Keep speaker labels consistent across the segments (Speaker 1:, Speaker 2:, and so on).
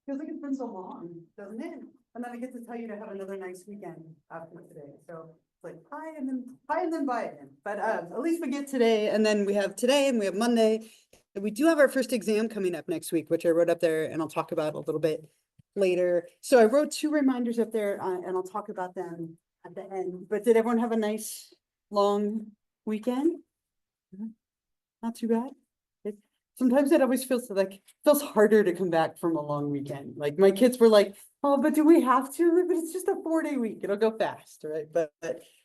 Speaker 1: Feels like it's been so long, doesn't it? And then I get to tell you to have another nice weekend after today. So it's like hi and then bye again. But at least we get today, and then we have today and we have Monday. And we do have our first exam coming up next week, which I wrote up there and I'll talk about a little bit later. So I wrote 2 reminders up there and I'll talk about them at the end. But did everyone have a nice long weekend? Not too bad. Sometimes it always feels harder to come back from a long weekend. Like my kids were like, oh, but do we have to? But it's just a 4-day week. It'll go fast, right? But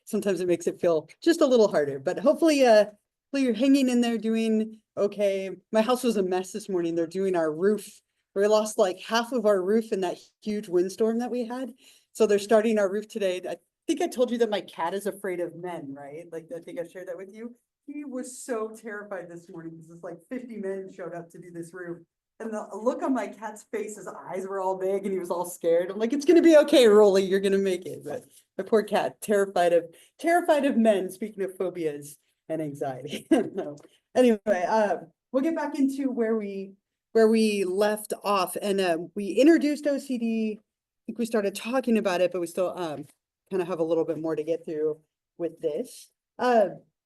Speaker 1: sometimes it makes it feel just a little harder. But hopefully you're hanging in there doing okay. My house was a mess this morning. They're doing our roof. We lost like half of our roof in that huge windstorm that we had. So they're starting our roof today. I think I told you that my cat is afraid of men, right? Like I think I shared that with you. He was so terrified this morning because it's like 50 men showed up to do this roof. And the look on my cat's face, his eyes were all big and he was all scared. I'm like, it's gonna be okay, Rolly, you're gonna make it. But my poor cat, terrified of men, speaking of phobias and anxiety. No. Anyway, we'll get back into where we left off. And we introduced OCD. I think we started talking about it, but we still kind of have a little bit more to get through with this.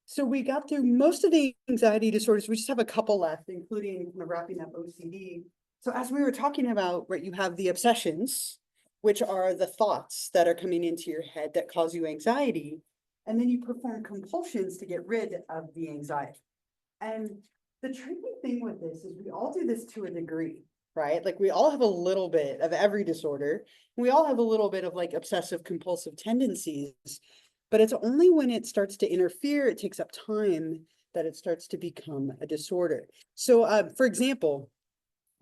Speaker 1: So we got through most of the anxiety disorders. We just have a couple left, including kind of wrapping up OCD. So as we were talking about, right, you have the obsessions, which are the thoughts that are coming into your head that cause you anxiety. And then you perform compulsions to get rid of the anxiety. And the tricky thing with this is we all do this to a degree, right? Like we all have a little bit of every disorder. We all have a little bit of like obsessive compulsive tendencies. But it's only when it starts to interfere, it takes up time, that it starts to become a disorder. So for example,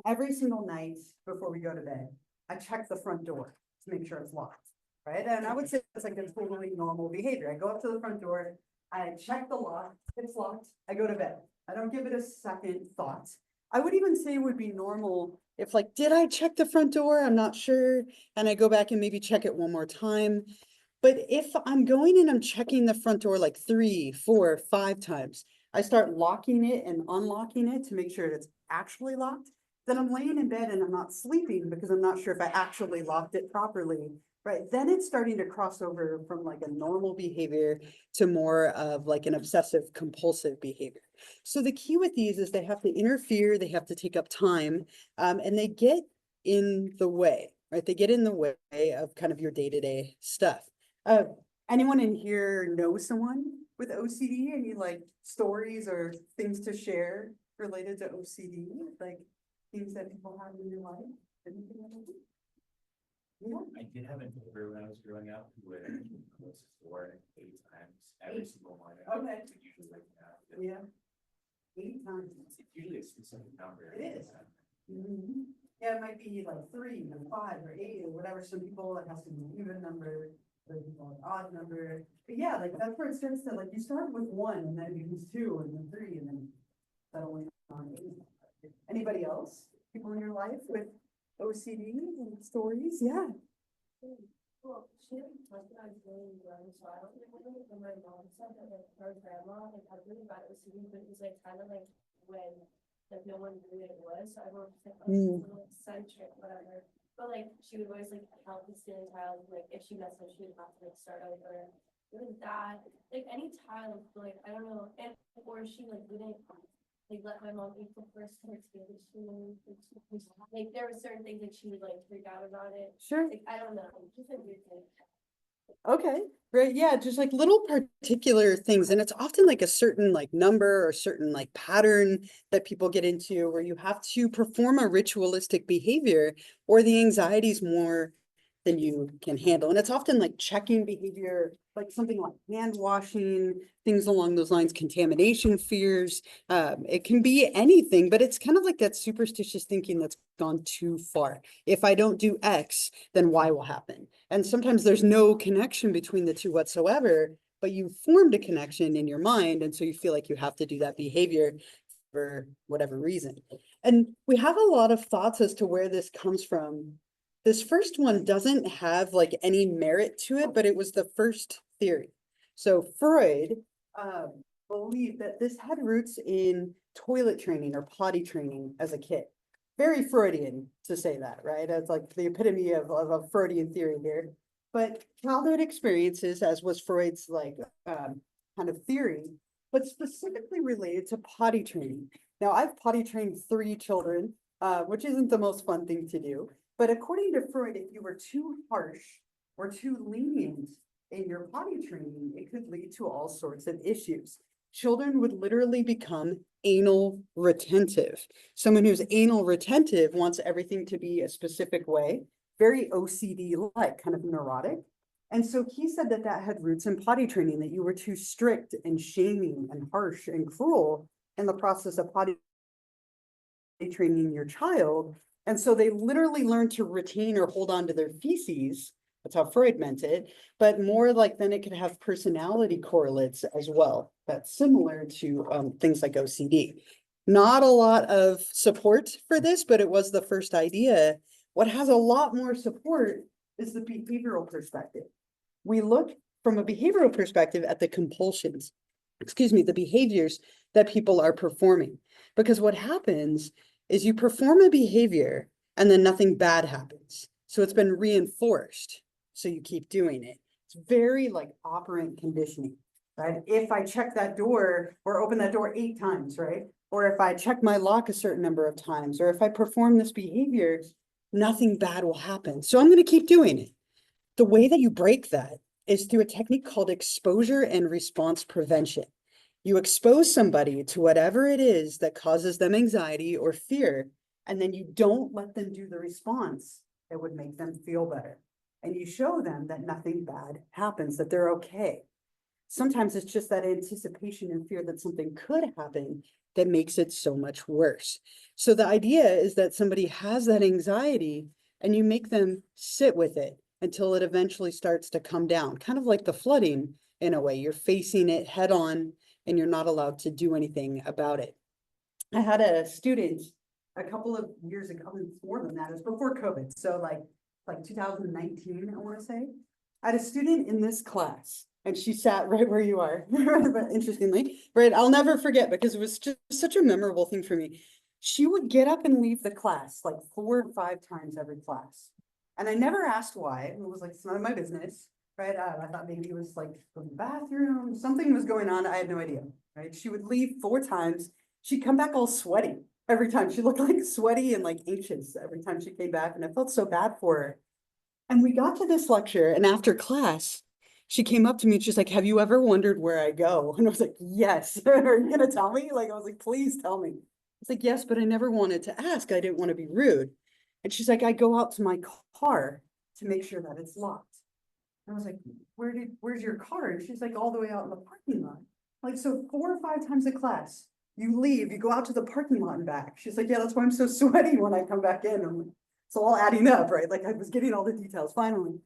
Speaker 1: every single night before we go to bed, I check the front door to make sure it's locked, right? And I would say it's like a totally normal behavior. I go up to the front door, I check the lock, it's locked, I go to bed. I don't give it a second thought. I would even say it would be normal if like, did I check the front door? I'm not sure. And I go back and maybe check it one more time. But if I'm going and I'm checking the front door like 3, 4, 5 times, I start locking it and unlocking it to make sure it's actually locked, then I'm laying in bed and I'm not sleeping because I'm not sure if I actually locked it properly, right? Then it's starting to cross over from like a normal behavior to more of like an obsessive compulsive behavior. So the key with these is they have to interfere, they have to take up time, and they get in the way, right? They get in the way of kind of your day-to-day stuff. Anyone in here know someone with OCD? Any like stories or things to share related to OCD? Like things that people have in your life? Anything like that? Yeah.
Speaker 2: I did have a neighbor when I was growing up who would close the door 8 times every single morning.
Speaker 1: Okay.
Speaker 2: Usually like that.
Speaker 1: Yeah. 8 times.
Speaker 2: It's usually a specific number.
Speaker 1: It is. Mm-hmm. Yeah, it might be like 3 or 5 or 8 or whatever. Some people it has to be an even number. An odd number, but yeah, like that's where it starts to like you start with 1 and then it becomes 2 and then 3 and then settling on 8. Anybody else? People in your life with OCD and stories? Yeah.
Speaker 3: Well, she didn't like when I was really young, so I don't remember when my mom said that like her grandma like had really bad OCD, but it was like kind of like when like no one knew what it was, so everyone was like, oh, she's a little eccentric, whatever. But like she would always like help the stealing child, like if she messed up, she would have to like start over. Even that, like any child, like I don't know, and or she like wouldn't like let my mom eat the first tortilla that she made. Like there were certain things that she would like freak out about it.
Speaker 1: Sure.
Speaker 3: Like I don't know, just a weird thing.
Speaker 1: Okay. Right. Yeah. Just like little particular things. And it's often like a certain like number or certain like pattern that people get into where you have to perform a ritualistic behavior or the anxiety is more than you can handle. And it's often like checking behavior, like something like hand washing, things along those lines, contamination fears. It can be anything, but it's kind of like that superstitious thinking that's gone too far. If I don't do X, then Y will happen. And sometimes there's no connection between the two whatsoever, but you formed a connection in your mind. And so you feel like you have to do that behavior for whatever reason. And we have a lot of thoughts as to where this comes from. This first one doesn't have like any merit to it, but it was the first theory. So Freud believed that this had roots in toilet training or potty training as a kid. very Freudian to say that, right? It's like the epitome of a Freudian theory here. But childhood experiences, as was Freud's like kind of theory, but specifically related to potty training. Now, I've potty trained 3 children, which isn't the most fun thing to do. But according to Freud, if you were too harsh or too lenient in your potty training, it could lead to all sorts of issues. Children would literally become anal retentive. Someone who's anal retentive wants everything to be a specific way, very OCD-like, kind of neurotic. And so he said that that had roots in potty training, that you were too strict and shaming and harsh and cruel in the process of potty training your child. And so they literally learn to retain or hold on to their feces. That's how Freud meant it, but more like then it could have personality correlates as well. That's similar to things like OCD. Not a lot of support for this, but it was the first idea. What has a lot more support is the behavioral perspective. We look from a behavioral perspective at the compulsions, the behaviors that people are performing. Because what happens is you perform a behavior and then nothing bad happens. So it's been reinforced. So you keep doing it. It's very like operant conditioning, right? If I check that door or open that door 8 times, right? Or if I check my lock a certain number of times, or if I perform this behavior, nothing bad will happen. So I'm going to keep doing it. The way that you break that is through a technique called exposure and response prevention. You expose somebody to whatever it is that causes them anxiety or fear, and then you don't let them do the response that would make them feel better. And you show them that nothing bad happens, that they're okay. Sometimes it's just that anticipation and fear that something could happen that makes it so much worse. So the idea is that somebody has that anxiety and you make them sit with it until it eventually starts to come down, kind of like the flooding in a way. You're facing it head on and you're not allowed to do anything about it. I had a student a couple of years ago, more than that, it was before COVID. So like 2019, I want to say. I had a student in this class and she sat right where you are, but interestingly, right? I'll never forget because it was just such a memorable thing for me. She would get up and leave the class like 4 or 5 times every class. And I never asked why. It was like, it's none of my business, right? I thought maybe it was like from the bathroom, something was going on. I had no idea, right? She would leave 4 times. She'd come back all sweaty. Every time she looked like sweaty and like anxious every time she came back, and I felt so bad for her. And we got to this lecture, and after class, she came up to me and she's like, have you ever wondered where I go? And I was like, yes. Are you gonna tell me? Like, I was like, please tell me. It's like, yes, but I never wanted to ask. I didn't want to be rude. And she's like, I go out to my car to make sure that it's locked. And I was like, where's your car? And she's like, all the way out in the parking lot. Like, so 4 or 5 times a class, you leave, you go out to the parking lot and back. She's like, yeah, that's why I'm so sweaty when I come back in. I'm like, it's all adding up, right? Like I was getting all the details finally.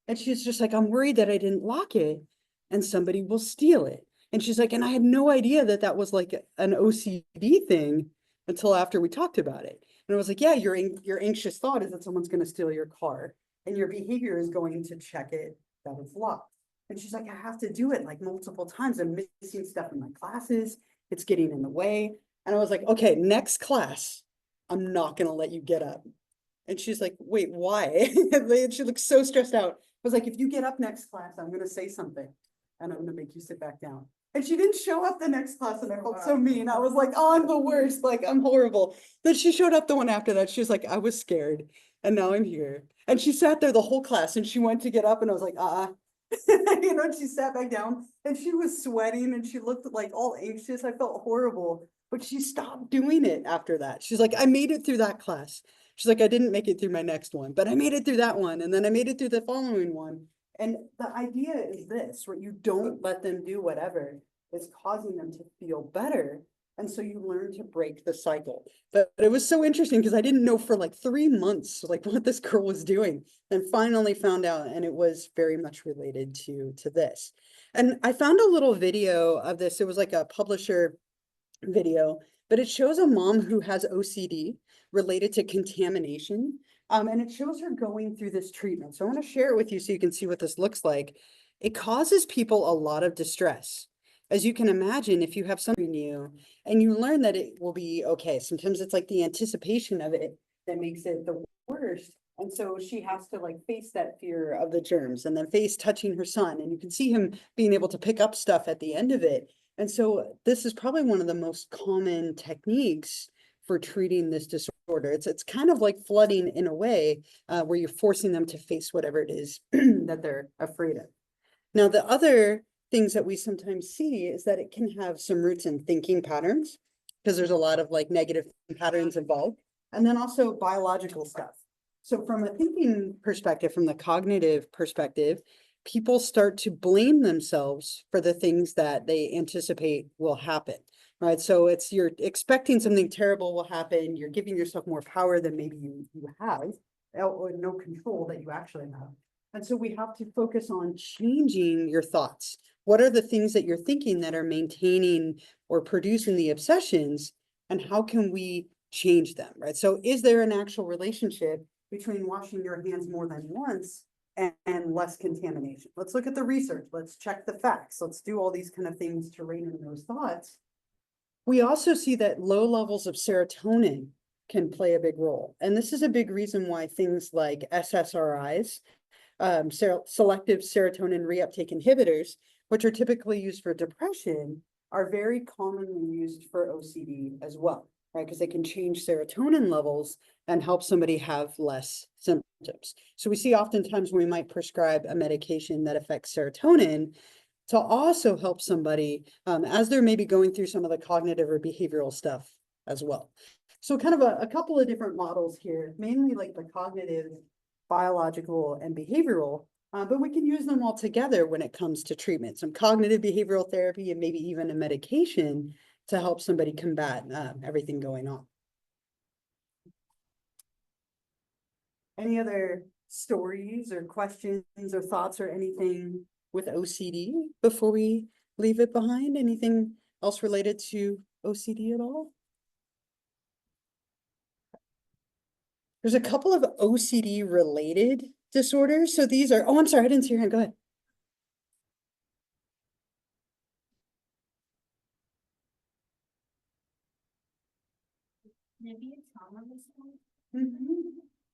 Speaker 1: And she's just like, I'm worried that I didn't lock it and somebody will steal it. And she's like, and I had no idea that that was like an OCD thing until after we talked about it. And I was like, yeah, your anxious thought is that someone's going to steal your car and your behavior is going to check it that it's locked. And she's like, I have to do it like multiple times. I'm missing stuff in my classes. It's getting in the way. And I was like, okay, next class, I'm not going to let you get up. And she's like, wait, why? And she looks so stressed out. I was like, if you get up next class, I'm going to say something and I'm going to make you sit back down. And she didn't show up the next class and I felt so mean. I was like, oh, I'm the worst. Like, I'm horrible. Then she showed up the one after that. She was like, I was scared and now I'm here. And she sat there the whole class and she went to get up and I was like, you know, and she sat back down and she was sweating and she looked like all anxious. I felt horrible, but she stopped doing it after that. She's like, I made it through that class. She's like, I didn't make it through my next one, but I made it through that one. And then I made it through the following one. And the idea is this, where you don't let them do whatever is causing them to feel better. And so you learn to break the cycle. But it was so interesting because I didn't know for like 3 months, like what this girl was doing, and finally found out. And it was very much related to this. And I found a little video of this. It was like a publisher video, but it shows a mom who has OCD related to contamination. And it shows her going through this treatment. So I want to share it with you so you can see what this looks like. It causes people a lot of distress. as you can imagine, if you have something new and you learn that it will be okay, sometimes it's like the anticipation of it that makes it the worst. And so she has to like face that fear of the germs and then face touching her son. And you can see him being able to pick up stuff at the end of it. And so this is probably one of the most common techniques for treating this disorder. It's kind of like flooding in a way, where you're forcing them to face whatever it is that they're afraid of. Now, the other things that we sometimes see is that it can have some roots in thinking patterns, because there's a lot of like negative patterns involved, and then also biological stuff. So from a thinking perspective, from the cognitive perspective, people start to blame themselves for the things that they anticipate will happen, right? So it's you're expecting something terrible will happen, you're giving yourself more power than maybe you have, or no control that you actually have. And so we have to focus on changing your thoughts. What are the things that you're thinking that are maintaining or producing the obsessions, and how can we change them, right? So is there an actual relationship between washing your hands more than once and less contamination? Let's look at the research. Let's check the facts. Let's do all these kind of things to rein in those thoughts. We also see that low levels of serotonin can play a big role. And this is a big reason why things like SSRIs, selective serotonin reuptake inhibitors, which are typically used for depression, are very commonly used for OCD as well, right? Because they can change serotonin levels and help somebody have less symptoms. So we see oftentimes we might prescribe a medication that affects serotonin to also help somebody as they're maybe going through some of the cognitive or behavioral stuff as well. So kind of a couple of different models here, mainly like the cognitive, biological, and behavioral, but we can use them all together when it comes to treatment, some cognitive behavioral therapy, and maybe even a medication to help somebody combat everything going on. Any other stories or questions or thoughts or anything with OCD before we leave it behind? Anything else related to OCD at all? There's a couple of OCD related disorders. So these are, oh, I'm sorry, I didn't see your hand. Go ahead.
Speaker 3: Maybe a trauma response.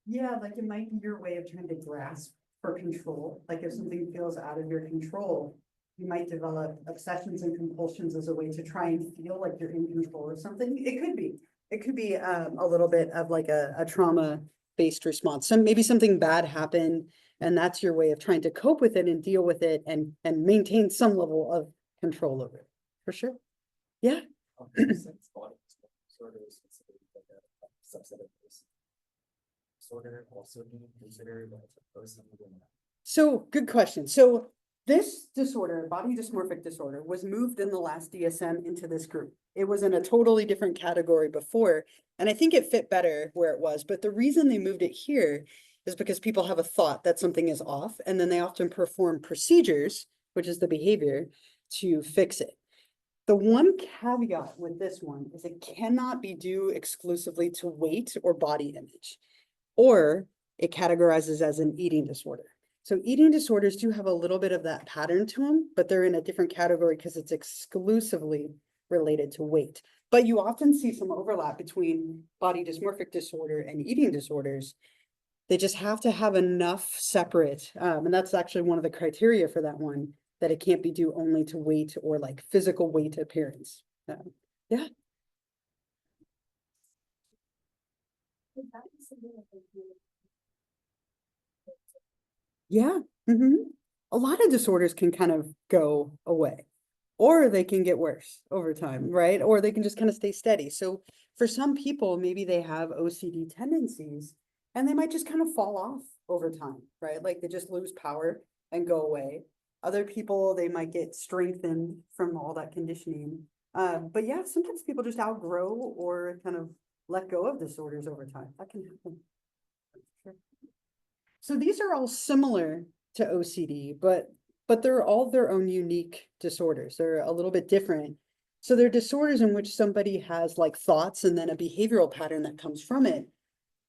Speaker 1: Yeah, like it might be your way of trying to grasp for control. Like if something feels out of your control, you might develop obsessions and compulsions as a way to try and feel like you're in control of something. It could be a little bit of like a trauma-based response. So maybe something bad happened, and that's your way of trying to cope with it and deal with it and maintain some level of control over it, for sure. Yeah.
Speaker 2: Since body disorder is considered like a subset of this disorder, also being considered as a person within that.
Speaker 1: So good question. So this disorder, body dysmorphic disorder, was moved in the last DSM into this group. It was in a totally different category before, and I think it fit better where it was. But the reason they moved it here is because people have a thought that something is off, and then they often perform procedures, which is the behavior, to fix it. The one caveat with this one is it cannot be due exclusively to weight or body image, or it categorizes as an eating disorder. So eating disorders do have a little bit of that pattern to them, but they're in a different category because it's exclusively related to weight. But you often see some overlap between body dysmorphic disorder and eating disorders. They just have to have enough separate, and that's actually one of the criteria for that one, that it can't be due only to weight or like physical weight appearance. Yeah.
Speaker 3: Would that be something that they do?
Speaker 1: Yeah. A lot of disorders can kind of go away, or they can get worse over time, right? Or they can just kind of stay steady. So for some people, maybe they have OCD tendencies and they might just kind of fall off over time, right? Like they just lose power and go away. Other people, they might get strengthened from all that conditioning. But yeah, sometimes people just outgrow or kind of let go of disorders over time. That can happen. Sure. So these are all similar to OCD, but they're all their own unique disorders. They're a little bit different. So they're disorders in which somebody has like thoughts and then a behavioral pattern that comes from it.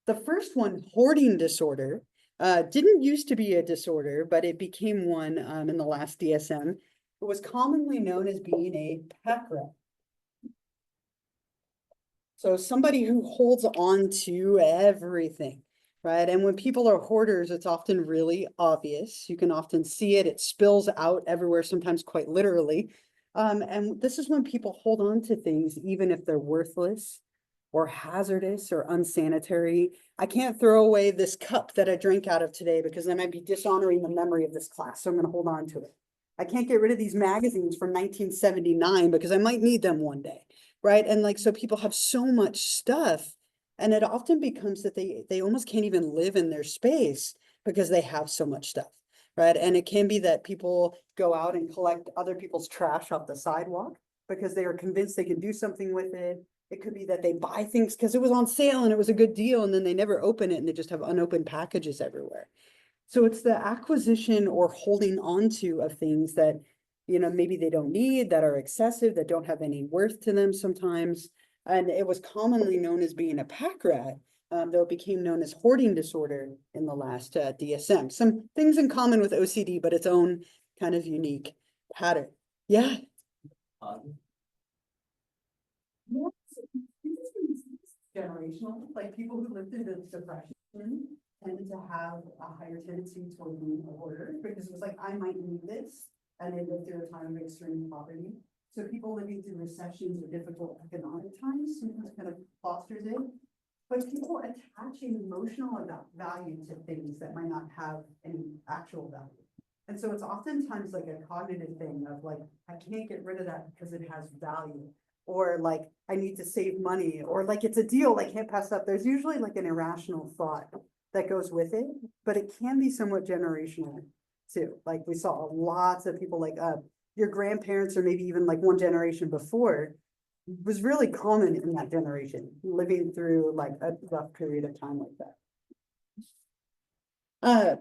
Speaker 1: The first one, hoarding disorder, didn't used to be a disorder, but it became one in the last DSM. It was commonly known as being a pack rat. So somebody who holds on to everything, right? And when people are hoarders, it's often really obvious. You can often see it. It spills out everywhere, sometimes quite literally. And this is when people hold on to things, even if they're worthless or hazardous or unsanitary. I can't throw away this cup that I drank out of today because I might be dishonoring the memory of this class. So I'm going to hold on to it. I can't get rid of these magazines from 1979 because I might need them one day. Right. And like, so people have so much stuff, and it often becomes that they almost can't even live in their space because they have so much stuff. Right. And it can be that people go out and collect other people's trash off the sidewalk because they are convinced they can do something with it. It could be that they buy things because it was on sale and it was a good deal, and then they never open it and they just have unopened packages everywhere. So it's the acquisition or holding onto of things that, maybe they don't need, that are excessive, that don't have any worth to them sometimes. And it was commonly known as being a pack rat, though it became known as hoarding disorder in the last DSM. Some things in common with OCD, but its own kind of unique pattern. Yeah. Yes, generational, like people who lived through the depression tended to have a higher tendency toward being a hoarder because it was like, I might need this. And they lived through a time of extreme poverty. So people living through recessions or difficult economic times sometimes kind of fosters it. But people attaching emotional value to things that might not have any actual value. And so it's oftentimes like a cognitive thing of like, I can't get rid of that because it has value. Or like, I need to save money, or like, it's a deal, I can't pass up. There's usually like an irrational thought that goes with it, but it can be somewhat generational too. Like we saw lots of people like your grandparents, or maybe even like one generation before, was really common in that generation, living through like a rough period of time like that.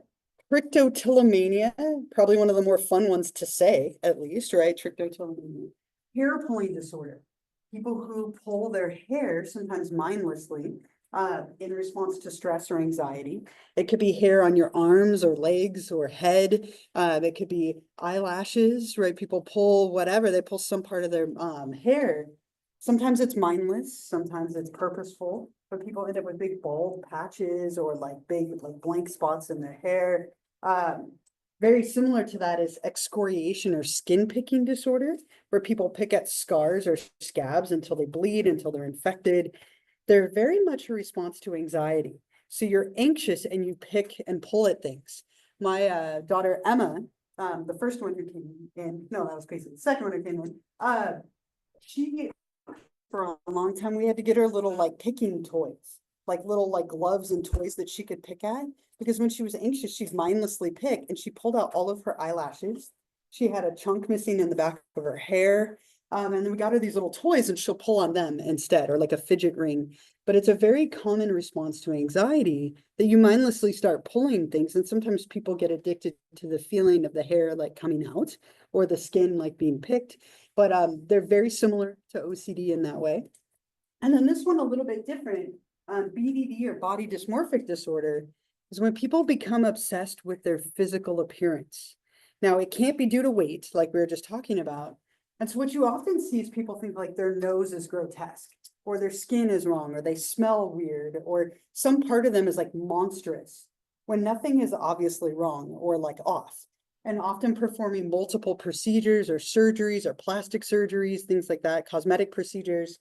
Speaker 1: Trichotillomania, probably one of the more fun ones to say, at least, right? Trichotillomania. Hair pulling disorder. People who pull their hair, sometimes mindlessly, in response to stress or anxiety. It could be hair on your arms or legs or head. It could be eyelashes, right? People pull whatever, they pull some part of their hair. Sometimes it's mindless, sometimes it's purposeful, but people end up with big bald patches or like big like blank spots in their hair. Very similar to that is excoriation or skin picking disorder, where people pick at scars or scabs until they bleed, until they're infected. They're very much a response to anxiety. So you're anxious and you pick and pull at things. My daughter Emma, the first one who came in, no, that was Casey, the second one who came in, she, for a long time, we had to get her little like picking toys, like little like gloves and toys that she could pick at, because when she was anxious, she'd mindlessly pick, and she pulled out all of her eyelashes. She had a chunk missing in the back of her hair. And then we got her these little toys and she'll pull on them instead, or like a fidget ring. But it's a very common response to anxiety that you mindlessly start pulling things. And sometimes people get addicted to the feeling of the hair like coming out or the skin like being picked. But they're very similar to OCD in that way. And then this one a little bit different, BDD or body dysmorphic disorder, is when people become obsessed with their physical appearance. Now, it can't be due to weight, like we were just talking about. And so what you often see is people think like their nose is grotesque, or their skin is wrong, or they smell weird, or some part of them is like monstrous, when nothing is obviously wrong or like off. And often performing multiple procedures or surgeries or plastic surgeries, things like that, cosmetic procedures,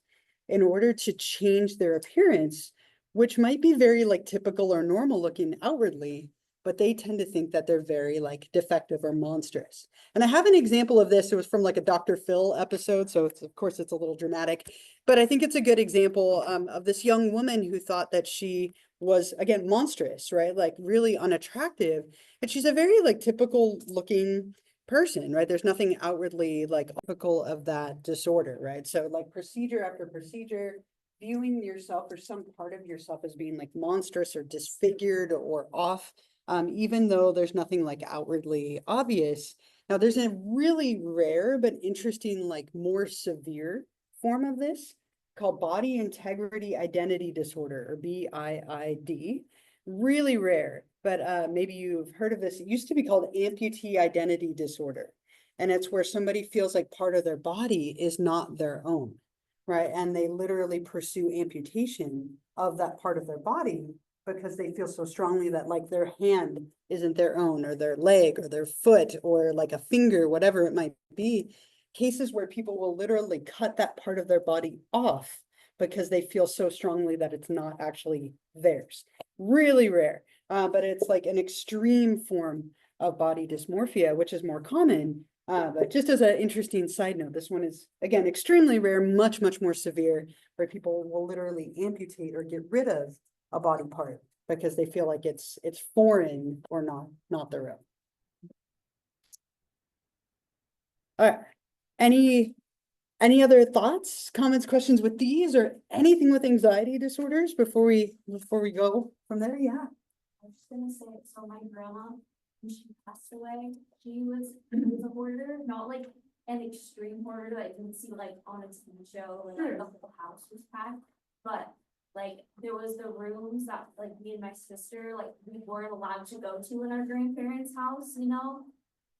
Speaker 1: in order to change their appearance, which might be very like typical or normal looking outwardly, but they tend to think that they're very like defective or monstrous. And I have an example of this. It was from like a Dr. Phil episode. So it's, of course, it's a little dramatic, but I think it's a good example of this young woman who thought that she was, again, monstrous, right? Like really unattractive. And she's a very like typical looking person, right? There's nothing outwardly like typical of that disorder, right? So like procedure after procedure, viewing yourself or some part of yourself as being like monstrous or disfigured or off, even though there's nothing like outwardly obvious. Now there's a really rare but interesting, like more severe form of this called body integrity identity disorder, or BIID. Really rare, but maybe you've heard of this. It used to be called amputee identity disorder. And it's where somebody feels like part of their body is not their own, right? And they literally pursue amputation of that part of their body because they feel so strongly that like their hand isn't their own, or their leg, or their foot, or like a finger, whatever it might be. Cases where people will literally cut that part of their body off because they feel so strongly that it's not actually theirs. Really rare, but it's like an extreme form of body dysmorphia, which is more common. But just as an interesting side note, this one is, again, extremely rare, much, much more severe, where people will literally amputate or get rid of a body part because they feel like it's foreign or not their own. All right. Any other thoughts, comments, questions with these, or anything with anxiety disorders before we go from there? Yeah.
Speaker 3: I was just gonna say, so my grandma, when she passed away, she was a hoarder, not like an extreme hoarder that you can see like on a TV show, like
Speaker 1: Sure.
Speaker 3: the whole house was packed. But like there was the rooms that like me and my sister, like we weren't allowed to go to in our grandparents' house, you know?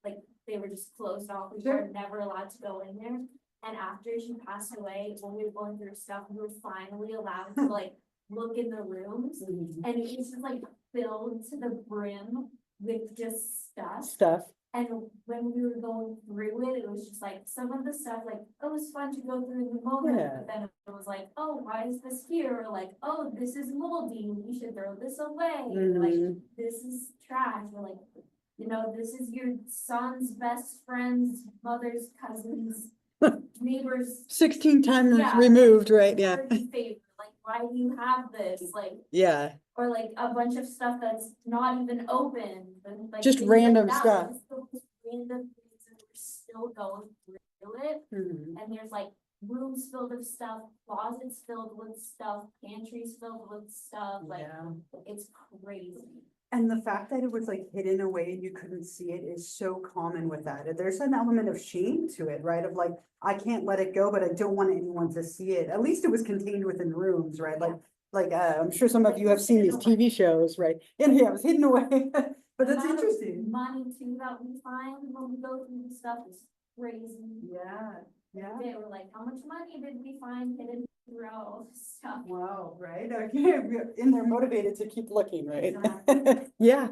Speaker 3: Like they were just closed off, we
Speaker 1: Sure.
Speaker 3: were never allowed to go in there. And after she passed away, when we were going through stuff, we were finally allowed to like look in the rooms. And it was just like filled to the brim with just stuff. And when we were going through it, it was just like some of the stuff, like, it was fun to go through in the moment,
Speaker 1: Yeah.
Speaker 3: but then it was like, oh, why is this here? Or like, oh, this is moldy, we should throw this away. Or like,
Speaker 1: Mhm.
Speaker 3: this is trash. Or like, you know, this is your son's best friend's mother's cousin's neighbor's
Speaker 1: 16 times
Speaker 3: Yeah.
Speaker 1: removed, right? Yeah.
Speaker 3: party favor. Like, why do you have this? Like,
Speaker 1: Yeah.
Speaker 3: or like a bunch of stuff that's not even open, and like
Speaker 1: Just
Speaker 3: things
Speaker 1: random
Speaker 3: like that,
Speaker 1: stuff.
Speaker 3: like, it's the most random things, and we're still going through it.
Speaker 1: Mhm.
Speaker 3: And there's like rooms filled with stuff, closets filled with stuff, pantries filled with stuff, like
Speaker 1: Yeah.
Speaker 3: it's crazy.
Speaker 1: And the fact that it was like hidden away and you couldn't see it is so common with that. There's an element of shame to it, right? Of like, I can't let it go, but I don't want anyone to see it. At least it was contained within rooms, right? Like, I'm sure some of you have seen these TV shows, right? And yeah, it was hidden away, but
Speaker 3: The
Speaker 1: that's
Speaker 3: amount of
Speaker 1: interesting.
Speaker 3: Money too that we find when we go through this stuff is crazy.
Speaker 1: Yeah, yeah.
Speaker 3: They were like, how much money did we find hidden throughout all this stuff?
Speaker 1: Wow, right? Okay, and they're motivated to keep looking, right?
Speaker 3: Exactly.
Speaker 1: Yeah.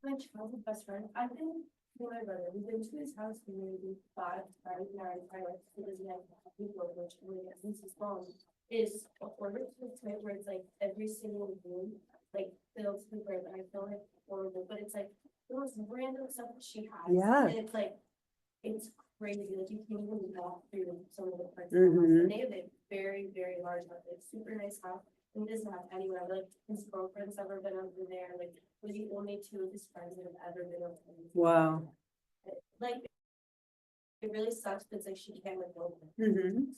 Speaker 3: My childhood best friend, I think, my brother, we've been to his house for maybe 5 times in our entire life, because he has people, which really, at least his phone, is a quarter to the point where it's like every single room, like, fills with her, and I feel like horrible, but it's like, the most random stuff that she has.
Speaker 1: Yeah.
Speaker 3: And it's like, it's crazy, like, you can't even walk through some of the parts of the house,
Speaker 1: Mhm.
Speaker 3: and they have a very, very large house, like, super nice house. And he doesn't have anywhere, like, his girlfriend's ever been over there, like, we're the only 2 of his friends that have ever been over there.
Speaker 1: Wow.
Speaker 3: Like, it really sucks, but it's like she can't like go.
Speaker 1: Mhm.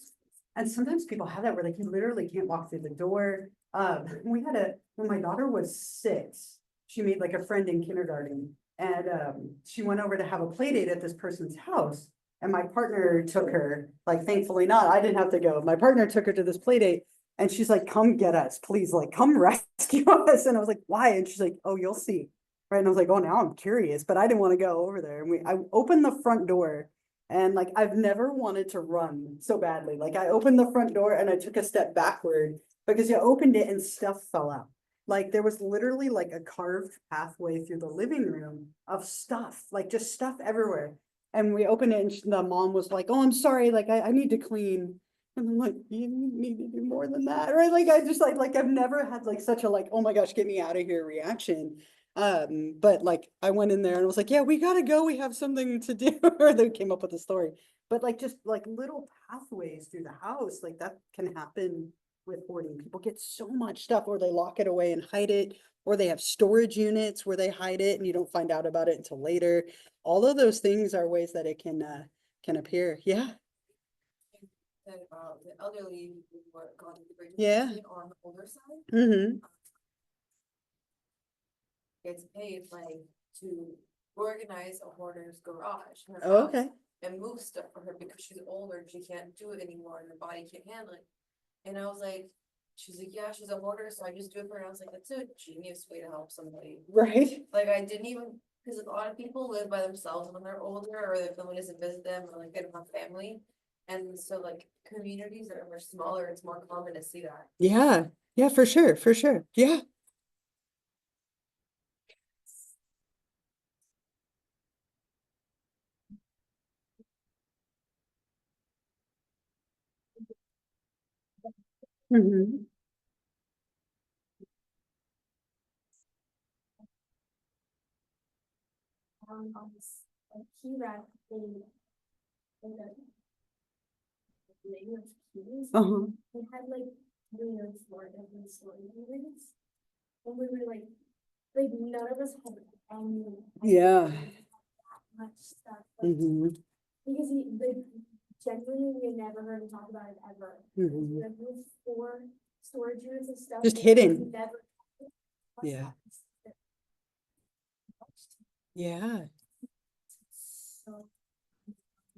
Speaker 1: And sometimes people have that where like you literally can't walk through the door. When my daughter was 6, she made like a friend in kindergarten. And she went over to have a play date at this person's house. And my partner took her, like thankfully not, I didn't have to go. My partner took her to this play date. And she's like, come get us, please, like come rescue us. And I was like, why? And she's like, oh, you'll see. Right. And I was like, oh, now I'm curious, but I didn't want to go over there. And I opened the front door. And like, I've never wanted to run so badly. Like I opened the front door and I took a step backward because you opened it and stuff fell out. Like there was literally like a carved pathway through the living room of stuff, like just stuff everywhere. And we opened it and the mom was like, oh, I'm sorry. Like I need to clean. And I'm like, you need to do more than that. Right. Like I just like, I've never had like such a like, oh my gosh, get me out of here reaction. But like I went in there and was like, yeah, we gotta go, we have something to do. Or they came up with a story, but like just like little pathways through the house, like that can happen with hoarding. People get so much stuff, or they lock it away and hide it, or they have storage units where they hide it and you don't find out about it until later. All of those things are ways that it can appear. Yeah.
Speaker 4: That the elderly were gone to the great
Speaker 1: Yeah.
Speaker 4: depression on the older side.
Speaker 1: Mm-hmm.
Speaker 4: Gets paid like to organize a hoarder's garage in her
Speaker 1: Oh,
Speaker 4: house
Speaker 1: okay.
Speaker 4: and move stuff for her because she's older and she can't do it anymore and her body can't handle it. And I was like, she's like, yeah, she's a hoarder, so I just do it for her. And I was like, that's a genius way to help somebody.
Speaker 1: Right.
Speaker 4: Like I didn't even Cause a lot of people live by themselves when they're older, or their family doesn't visit them, or like they don't have family. And so like communities that are much smaller, it's more common to see that.
Speaker 1: Yeah, yeah, for sure, for sure. Yeah. Mhm.
Speaker 3: On this, like, key rack thing. In the layer of keys,
Speaker 1: Uh-huh.
Speaker 3: we had like 3 notes for every story reads. And we were like none of us had any.
Speaker 1: Yeah.
Speaker 3: That much stuff, like,
Speaker 1: Mhm.
Speaker 3: because genuinely, we had never heard him talk about it ever.
Speaker 1: Mhm.
Speaker 3: We had those 4 storage units and stuff.
Speaker 1: Just
Speaker 3: that
Speaker 1: hidden.
Speaker 3: we never.
Speaker 1: Yeah. Yeah.
Speaker 3: So,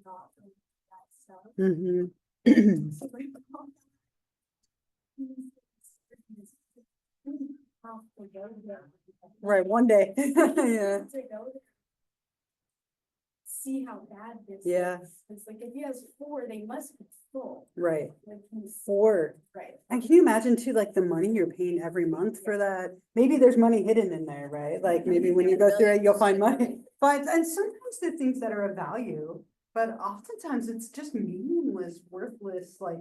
Speaker 3: not like that stuff.
Speaker 1: Mhm.
Speaker 3: So, like, how to go there.
Speaker 1: Right, one day. Yeah.
Speaker 3: To go there. See how bad this
Speaker 1: Yeah.
Speaker 3: is. It's like if he has 4, they must be full.
Speaker 1: Right.
Speaker 3: Like he's
Speaker 1: 4.
Speaker 3: right.
Speaker 1: And can you imagine too, like the money you're paying every month for that? Maybe there's money hidden in there, right? Like maybe when you go through it, you'll find money. But, and sometimes they're things that are of value, but oftentimes it's just meaningless, worthless, like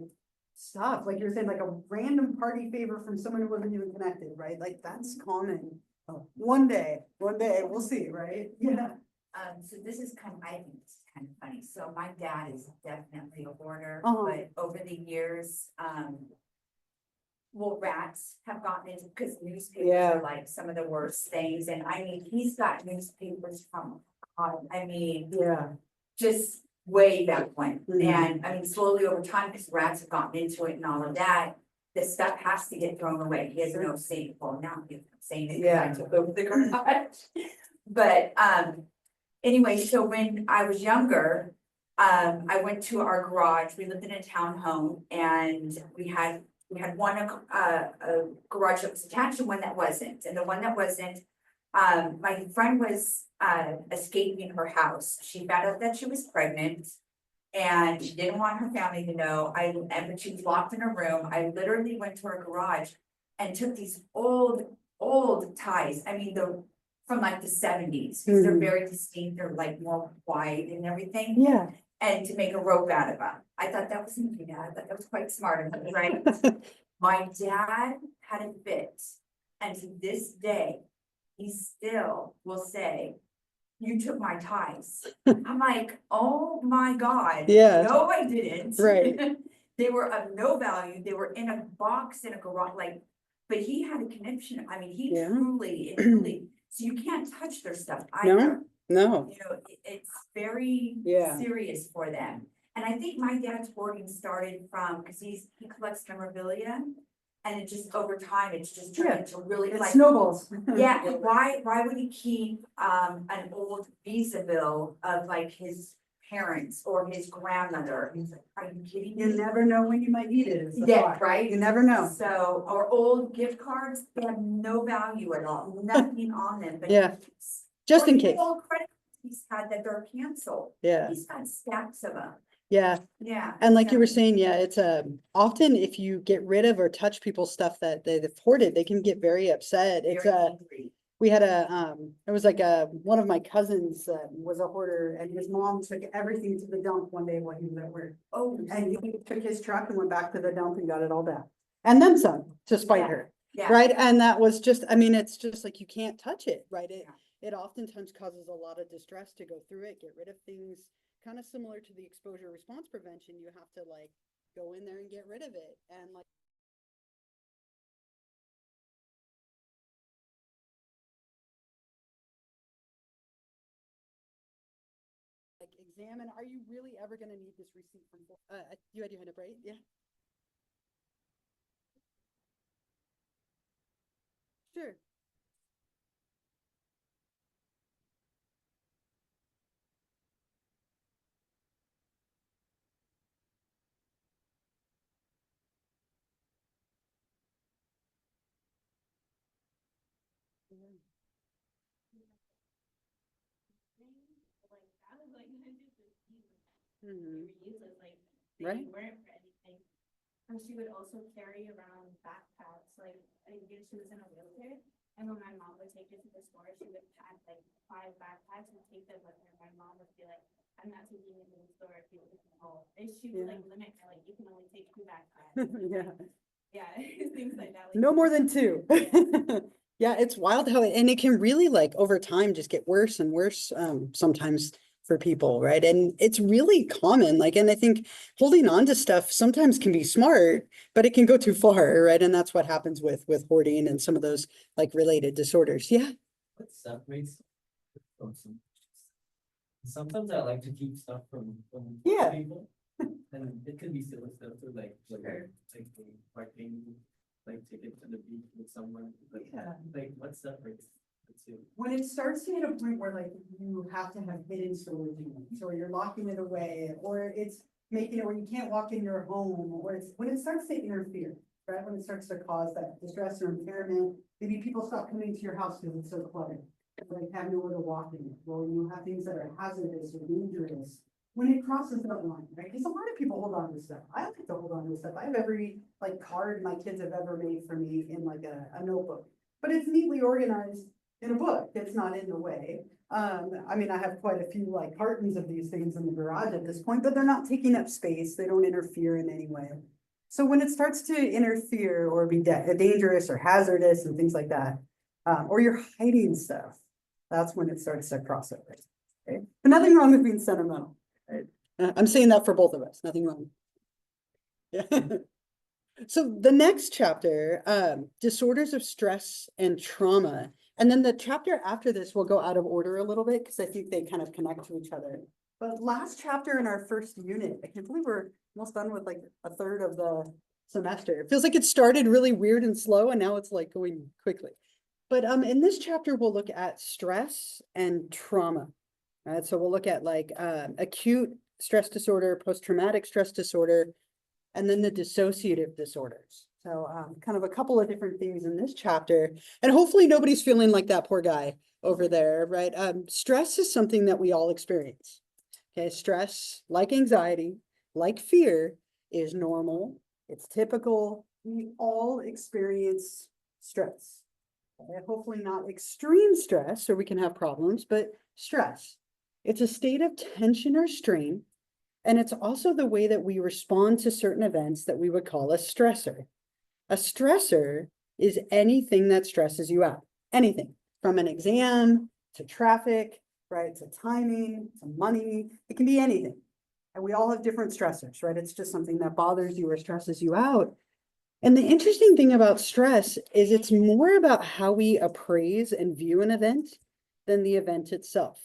Speaker 1: stuff. Like you're saying, like a random party favor from someone who wasn't even connected, right? Like that's common. Oh, one day, we'll see, right? Yeah.
Speaker 5: So this is kind of, I think it's kind of funny. So my dad is definitely a hoarder,
Speaker 1: Uh-huh.
Speaker 5: but over the years, well, rats have gotten into, because newspapers
Speaker 1: Yeah.
Speaker 5: are like some of the worst things. And I mean, he's got newspapers from, I mean,
Speaker 1: Yeah.
Speaker 5: just way back when.
Speaker 1: Mhm.
Speaker 5: And I mean, slowly over time, because rats have gotten into it and all of that, the stuff has to get thrown away. He has no say, well, now he's saying it because I
Speaker 1: Yeah.
Speaker 5: took over the garage. But, anyway, so when I was younger, I went to our garage. We lived in a townhome and we had one, a garage that was attached and one that wasn't. And the one that wasn't, my friend was, escaping her house. She found out that she was pregnant. And she didn't want her family to know. And when she was locked in her room, I literally went to her garage and took these old ties. I mean, from like the 70s, because they're
Speaker 1: Mhm.
Speaker 5: very distinct, they're like more wide and everything.
Speaker 1: Yeah.
Speaker 5: And to make a rope out of them. I thought that was neat, I thought that was quite smart of me, right? My dad had a fit, and to this day, he still will say, "You took my ties." I'm like, oh my God.
Speaker 1: Yeah.
Speaker 5: No, I didn't.
Speaker 1: Right.
Speaker 5: They were of no value, they were in a box in a garage, like, but he had a connection, I mean, he
Speaker 1: Yeah.
Speaker 5: truly, so you can't touch their stuff
Speaker 1: No.
Speaker 5: either.
Speaker 1: No.
Speaker 5: You know, it's very
Speaker 1: Yeah.
Speaker 5: serious for them. And I think my dad's hoarding started from, because he collects memorabilia. And it just, over time, it's just
Speaker 1: Yeah.
Speaker 5: turned into really
Speaker 1: It
Speaker 5: like.
Speaker 1: snowballs.
Speaker 5: Yeah, and why would he keep, an old Visa bill of like his parents or his grandmother? He's like, are you kidding
Speaker 1: You
Speaker 5: me?
Speaker 1: never know when you might need it. is the
Speaker 5: Yeah,
Speaker 1: thought.
Speaker 5: right?
Speaker 1: You never know.
Speaker 5: So, or old gift cards, they have no value at all, nothing on them, but.
Speaker 1: Yeah. Just
Speaker 5: or
Speaker 1: in
Speaker 5: even
Speaker 1: case.
Speaker 5: old credit cards he's had that they're canceled.
Speaker 1: Yeah.
Speaker 5: He's got stacks of them,
Speaker 1: Yeah.
Speaker 5: yeah.
Speaker 1: And like you were
Speaker 5: so-
Speaker 1: saying, yeah, it's often if you get rid of or touch people's stuff that they've hoarded, they can get very upset. It's
Speaker 5: very angry.
Speaker 1: we had it was like one of my cousins was a hoarder and his mom took everything to the dump one day while he was at work.
Speaker 5: Oh,
Speaker 1: And he took his truck and went back to the dump and got it all back. And then some to spite
Speaker 5: Yeah.
Speaker 1: her.
Speaker 5: yeah.
Speaker 1: Right. And that was just, I mean, it's just like you can't touch it, right?
Speaker 5: Yeah.
Speaker 1: It oftentimes causes a lot of distress to go through it, get rid of things, kind of similar to the exposure response prevention. You have to like go in there and get rid of it. And like examine, are you really ever going to need this receipt from, you had your hand up, right? Yeah. Sure. Yeah. Mhm.
Speaker 3: reasons, like,
Speaker 1: Right.
Speaker 3: they weren't for anything. And she would also carry around backpacks, like, I guess she was in a wheelchair. And when my mom would take her to the store, she would pack like 5 backpacks and take them with her. My mom would be like, I'm not taking you to the store if you leave me home. And she would like limit her, like, you can only take 2 backpacks.
Speaker 1: Yeah.
Speaker 3: Yeah, things like that. Like,
Speaker 1: No more than 2. Yeah, it's wild how and it can really like over time just get worse and worse sometimes for people, right? And it's really common, like, and I think holding on to stuff sometimes can be smart, but it can go too far, right? And that's what happens with hoarding and some of those like related disorders. Yeah.
Speaker 2: What separates from some? Sometimes I like to keep stuff from
Speaker 1: Yeah.
Speaker 2: people. And it could be silly stuff too, like parking, like ticket to the beach with someone, like what separates the two?
Speaker 1: When it starts to hit a point where like you have to have hidden storage units, or you're locking it away, or it's making it where you can't walk in your home, or it's when it starts to interfere, right? When it starts to cause that distress or impairment, maybe people stop coming to your house because it's so cluttered. Like have nowhere to walk in, or you have things that are hazardous or dangerous. When it crosses that line, right? Because a lot of people hold on to stuff. I like to hold on to stuff. I have every like card my kids have ever made for me in like a notebook, but it's neatly organized in a book. It's not in the way. I mean, I have quite a few like cartons of these things in the garage at this point, but they're not taking up space. They don't interfere in any way. So when it starts to interfere or be dangerous or hazardous and things like that, or you're hiding stuff, that's when it starts to cross over. Okay? But nothing wrong with being sentimental. Right? I'm saying that for both of us, nothing wrong. Yeah. So the next chapter, disorders of stress and trauma. And then the chapter after this will go out of order a little bit because I think they kind of connect to each other. But last chapter in our first unit, I can't believe we're almost done with like a third of the semester. It feels like it started really weird and slow and now it's like going quickly. But in this chapter, we'll look at stress and trauma. Right, so we'll look at like acute stress disorder, post-traumatic stress disorder, and then the dissociative disorders. So kind of a couple of different things in this chapter, and hopefully nobody's feeling like that poor guy over there, right? Stress is something that we all experience. Okay, stress, like anxiety, like fear, is normal. It's typical. We all experience stress. Okay? Hopefully not extreme stress, or we can have problems, but stress. It's a state of tension or strain, and it's also the way that we respond to certain events that we would call a stressor. A stressor is anything that stresses you out, anything from an exam to traffic, right, to timing, to money, it can be anything. And we all have different stressors, right? It's just something that bothers you or stresses you out. And the interesting thing about stress is it's more about how we appraise and view an event than the event itself.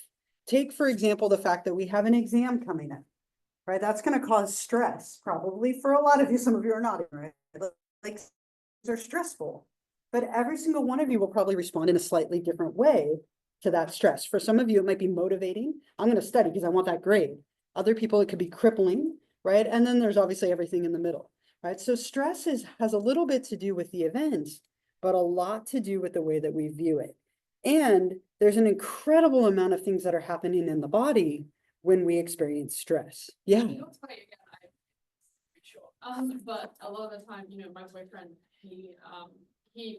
Speaker 1: Take, for example, the fact that we have an exam coming up, right? That's going to cause stress probably for a lot of you. Some of you are nodding, right? Like they're stressful, but every single one of you will probably respond in a slightly different way to that stress. For some of you, it might be motivating. I'm going to study because I want that grade. Other people, it could be crippling, right? And then there's obviously everything in the middle, right? So stress has a little bit to do with the event, but a lot to do with the way that we view it. And there's an incredible amount of things that are happening in the body when we experience stress. Yeah.
Speaker 6: You know, it's funny again, but a lot of the time, you know, my boyfriend, he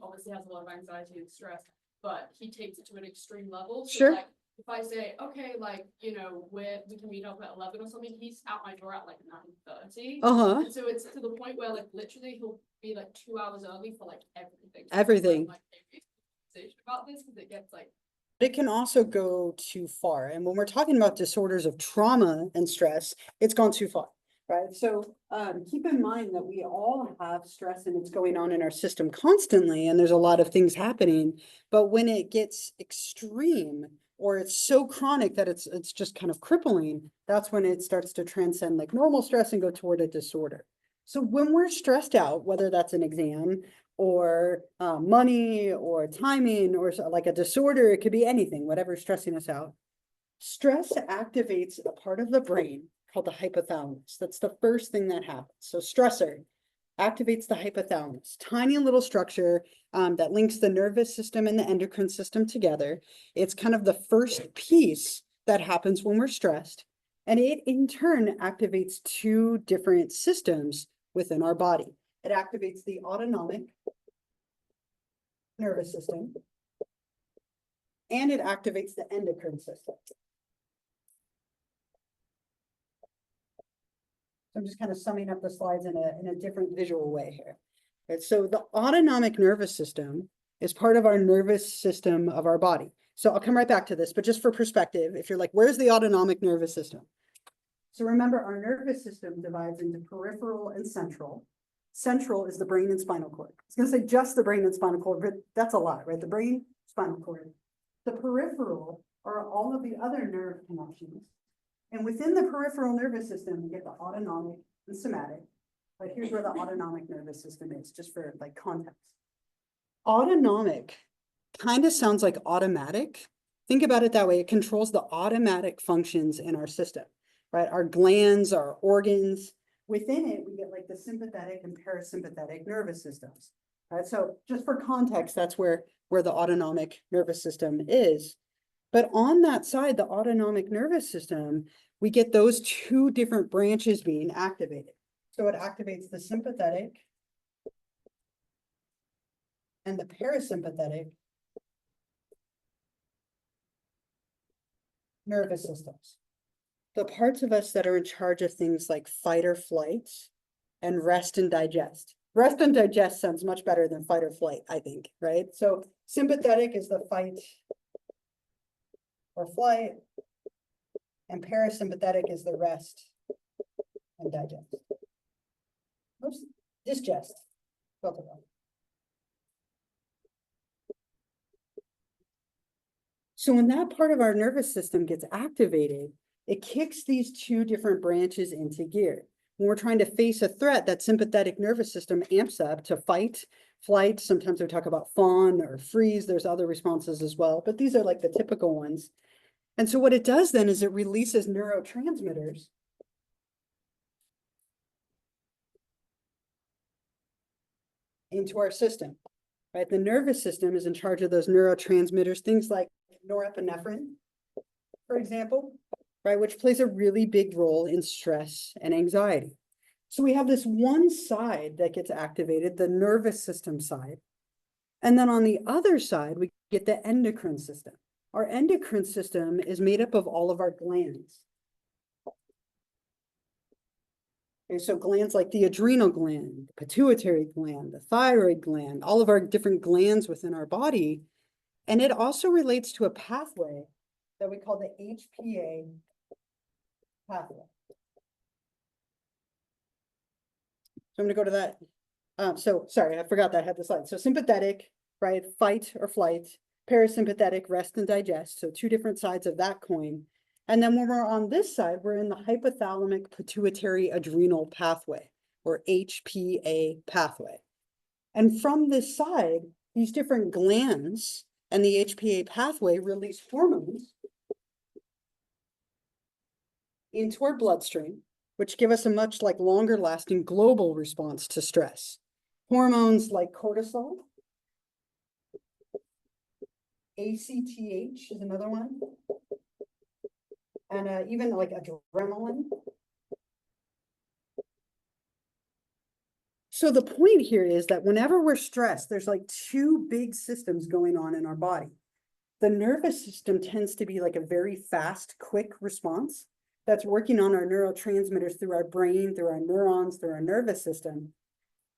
Speaker 6: obviously has a lot of anxiety and stress, but he takes it to an extreme level. So
Speaker 1: Sure.
Speaker 6: like, if I say, okay, like, you know, we can meet up at 11 or something, he's out my door at like 9:30.
Speaker 1: Uh-huh.
Speaker 6: And so it's to the point where like literally he'll be like 2 hours early for like everything. So
Speaker 1: Everything.
Speaker 6: I'm like, hey, we have a conversation about this because it gets like.
Speaker 1: It can also go too far. And when we're talking about disorders of trauma and stress, it's gone too far, right? So keep in mind that we all have stress and it's going on in our system constantly, and there's a lot of things happening. But when it gets extreme or it's so chronic that it's just kind of crippling, that's when it starts to transcend like normal stress and go toward a disorder. So when we're stressed out, whether that's an exam or money or timing or like a disorder, it could be anything, whatever's stressing us out. Stress activates a part of the brain called the hypothalamus. That's the first thing that happens. So stressor activates the hypothalamus, tiny little structure that links the nervous system and the endocrine system together. It's kind of the first piece that happens when we're stressed. And it in turn activates two different systems within our body. It activates the autonomic nervous system, and it activates the endocrine system. So I'm just kind of summing up the slides in a different visual way here. Right, so the autonomic nervous system is part of our nervous system of our body. So I'll come right back to this, but just for perspective, if you're like, where's the autonomic nervous system? So remember, our nervous system divides into peripheral and central. Central is the brain and spinal cord. I was gonna say just the brain and spinal cord, but that's a lot, right? The brain, spinal cord. The peripheral are all of the other nerve connections. And within the peripheral nervous system, you get the autonomic and somatic. But here's where the autonomic nervous system is, just for like context. Autonomic kind of sounds like automatic. Think about it that way. It controls the automatic functions in our system, right? Our glands, our organs. Within it, we get like the sympathetic and parasympathetic nervous systems, right? So just for context, that's where the autonomic nervous system is. But on that side, the autonomic nervous system, we get those two different branches being activated. So it activates the sympathetic and the parasympathetic nervous systems. The parts of us that are in charge of things like fight or flight and rest and digest. Rest and digest sounds much better than fight or flight, I think, right? So sympathetic is the fight or flight, and parasympathetic is the rest and digest. Oops, digest. Both of them. So when that part of our nervous system gets activated, it kicks these two different branches into gear. When we're trying to face a threat, that sympathetic nervous system amps up to fight, flight. Sometimes we talk about fawn or freeze. There's other responses as well, but these are like the typical ones. And so what it does then is it releases neurotransmitters into our system, right? The nervous system is in charge of those neurotransmitters, things like norepinephrine, for example, right? Which plays a really big role in stress and anxiety. So we have this one side that gets activated, the nervous system side. And then on the other side, we get the endocrine system. Our endocrine system is made up of all of our glands. Okay, so glands like the adrenal gland, the pituitary gland, the thyroid gland, all of our different glands within our body. And it also relates to a pathway that we call the HPA pathway. So I'm gonna go to that. So sorry, I forgot that I had the slide. So sympathetic, right? Fight or flight. Parasympathetic, rest and digest. So two different sides of that coin. And then when we're on this side, we're in the hypothalamic pituitary adrenal pathway, or HPA pathway. And from this side, these different glands and the HPA pathway release hormones into our bloodstream, which give us a much like longer lasting global response to stress. Hormones like cortisol, ACTH is another one, and even like adrenaline. So the point here is that whenever we're stressed, there's like two big systems going on in our body. The nervous system tends to be like a very fast, quick response that's working on our neurotransmitters through our brain, through our neurons, through our nervous system.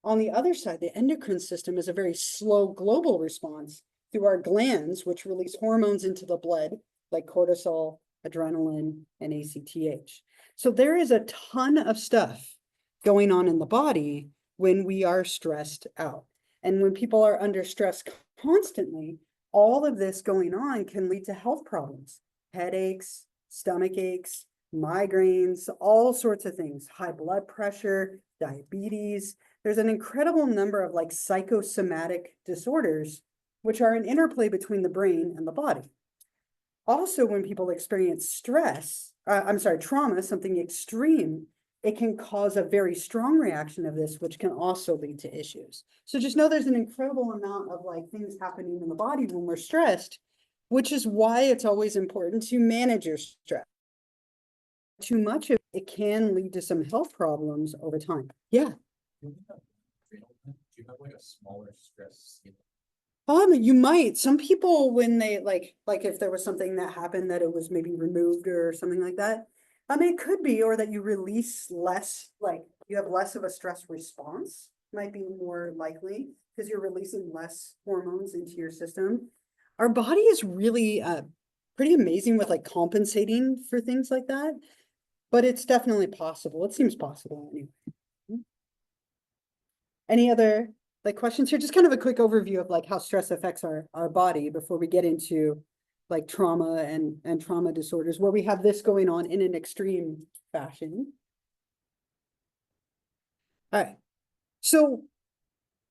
Speaker 1: On the other side, the endocrine system is a very slow global response through our glands, which release hormones into the blood, like cortisol, adrenaline, and ACTH. So there is a ton of stuff going on in the body when we are stressed out. And when people are under stress constantly, all of this going on can lead to health problems, headaches, stomach aches, migraines, all sorts of things, high blood pressure, diabetes. There's an incredible number of like psychosomatic disorders, which are an interplay between the brain and the body. Also, when people experience trauma, something extreme, it can cause a very strong reaction of this, which can also lead to issues. So just know there's an incredible amount of like things happening in the body when we're stressed, which is why it's always important to manage your stress. too much of it can lead to some health problems over time. Yeah.
Speaker 7: Do you have like a smaller stress ceiling?
Speaker 1: You might. Some people, when they like if there was something that happened that it was maybe removed or something like that. It could be, or that you release less, like you have less of a stress response, might be more likely because you're releasing less hormones into your system. Our body is really pretty amazing with like compensating for things like that, but it's definitely possible. It seems possible anyway. Any other like questions here? Just kind of a quick overview of like how stress affects our body before we get into like trauma and trauma disorders, where we have this going on in an extreme fashion. All right. So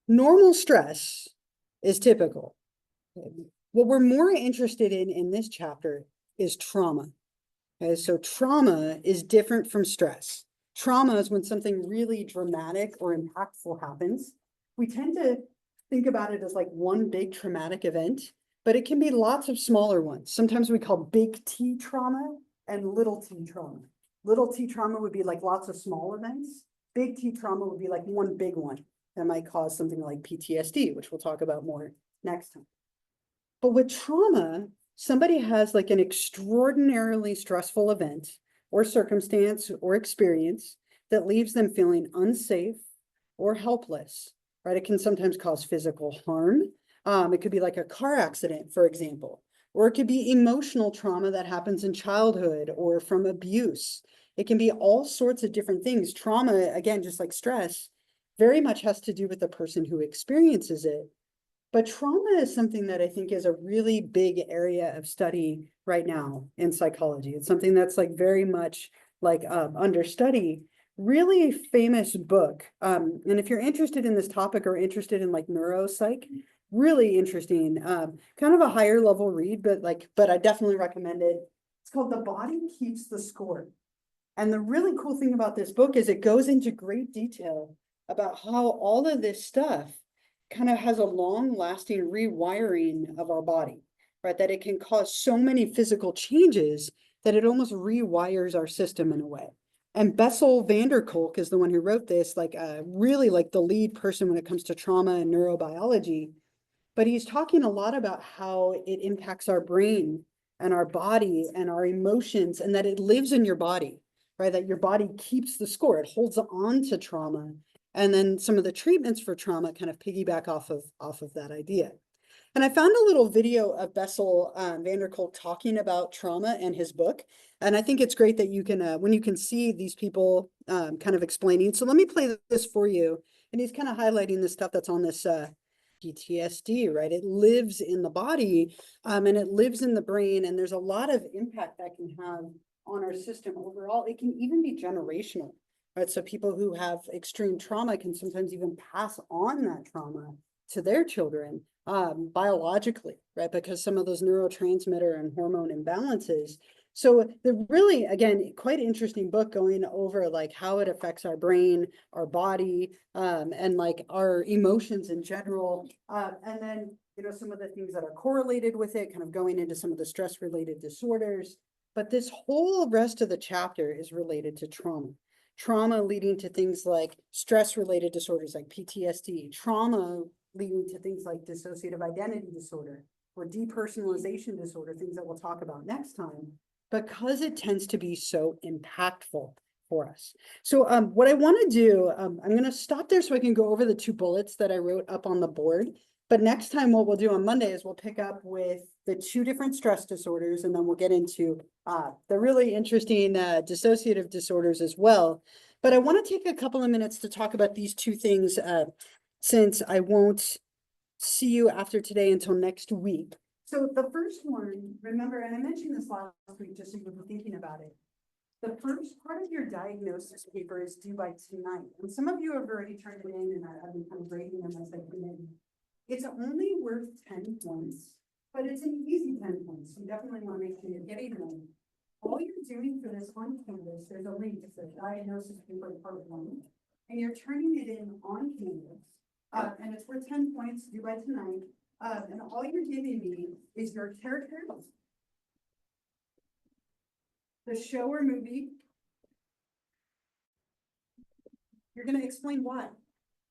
Speaker 1: normal stress is typical. What we're more interested in this chapter is trauma. Okay, so trauma is different from stress. Trauma is when something really dramatic or impactful happens. We tend to think about it as like one big traumatic event, but it can be lots of smaller ones. Sometimes we call big T trauma and little t trauma. Little t trauma would be like lots of small events. Big T trauma would be like one big one that might cause something like PTSD, which we'll talk about more next time. But with trauma, somebody has like an extraordinarily stressful event or circumstance or experience that leaves them feeling unsafe or helpless, right? It can sometimes cause physical harm. It could be like a car accident, for example, or it could be emotional trauma that happens in childhood or from abuse. It can be all sorts of different things. Trauma, again, just like stress, very much has to do with the person who experiences it. But trauma is something that I think is a really big area of study right now in psychology. It's something that's like very much like under study. Really famous book. And if you're interested in this topic or interested in like neuropsych, really interesting. Kind of a higher level read, but I definitely recommend it. It's called The Body Keeps the Score. And the really cool thing about this book is it goes into great detail about how all of this stuff kind of has a long lasting rewiring of our body, right? That it can cause so many physical changes that it almost rewires our system in a way. And Bessel van der Kolk is the one who wrote this, like really like the lead person when it comes to trauma and neurobiology. But he's talking a lot about how it impacts our brain and our body and our emotions, and that it lives in your body, right? That your body keeps the score. It holds on to trauma. And then some of the treatments for trauma kind of piggyback off of that idea. And I found a little video of Bessel van der Kolk talking about trauma and his book. And I think it's great that you can, when you can see these people kind of explaining. So let me play this for you. And he's kind of highlighting the stuff that's on this PTSD, right? It lives in the body and it lives in the brain. And there's a lot of impact that can have on our system overall. It can even be generational, right? So people who have extreme trauma can sometimes even pass on that trauma to their children biologically, right? Because some of those neurotransmitter and hormone imbalances. So the really, again, quite interesting book going over like how it affects our brain, our body, and like our emotions in general. And then, you know, some of the things that are correlated with it, kind of going into some of the stress related disorders. But this whole rest of the chapter is related to trauma. Trauma leading to things like stress related disorders like PTSD, trauma leading to things like dissociative identity disorder or depersonalization disorder, things that we'll talk about next time, because it tends to be so impactful for us. So what I want to do, I'm going to stop there so I can go over the 2 bullets that I wrote up on the board. But next time, what we'll do on Monday is we'll pick up with the 2 different stress disorders, and then we'll get into the really interesting dissociative disorders as well. But I want to take a couple of minutes to talk about these 2 things since I won't see you after today until next week. So the first one, remember, and I mentioned this last week just so you were thinking about it. The first part of your diagnosis paper is due by tonight. And some of you have already turned it in, and I've been kind of grading them as they come in. It's only worth 10 points, but it's an easy 10 points. You definitely want to make sure you're getting them. All you're doing for this on Canvas, there's a link, it's a diagnosis paper part 1, and you're turning it in on Canvas. And it's worth 10 points due by tonight. And all you're giving me is your character, the show or movie You're gonna explain why.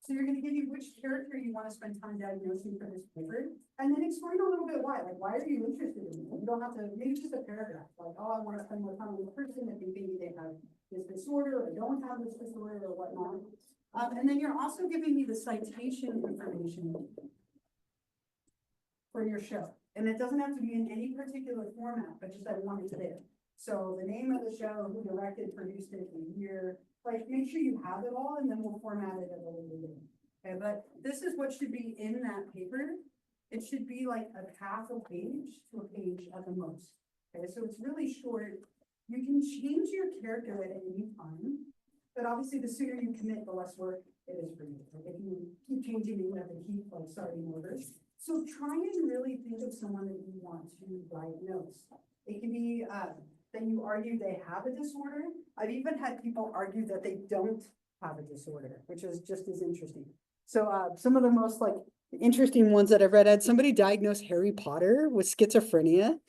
Speaker 1: So you're gonna give you which character you wanna spend time diagnosing for this paper, and then explain a little bit why, like, why are you interested in it? You don't have to, maybe just a paragraph, like, oh, I wanna spend more time with a person if maybe they have this disorder, or don't have this disorder, or whatnot. And then you're also giving me the citation information for your show. And it doesn't have to be in any particular format, but just I want it there. So the name of the show, who directed, produced it, the year, like, make sure you have it all, and then we'll format it at a later date. Okay, but this is what should be in that paper. It should be like a half a page to a page at the most. Okay, so it's really short. You can change your character at any time, but obviously the sooner you commit, the less work it is for you. Like, if you keep changing, you have to keep like starting over. So try and really think of someone that you want to diagnose. It can be that you argue they have a disorder. I've even had people argue that they don't have a disorder, which is just as interesting. So some of the most like interesting ones that I've read, I had somebody diagnose Harry Potter with schizophrenia.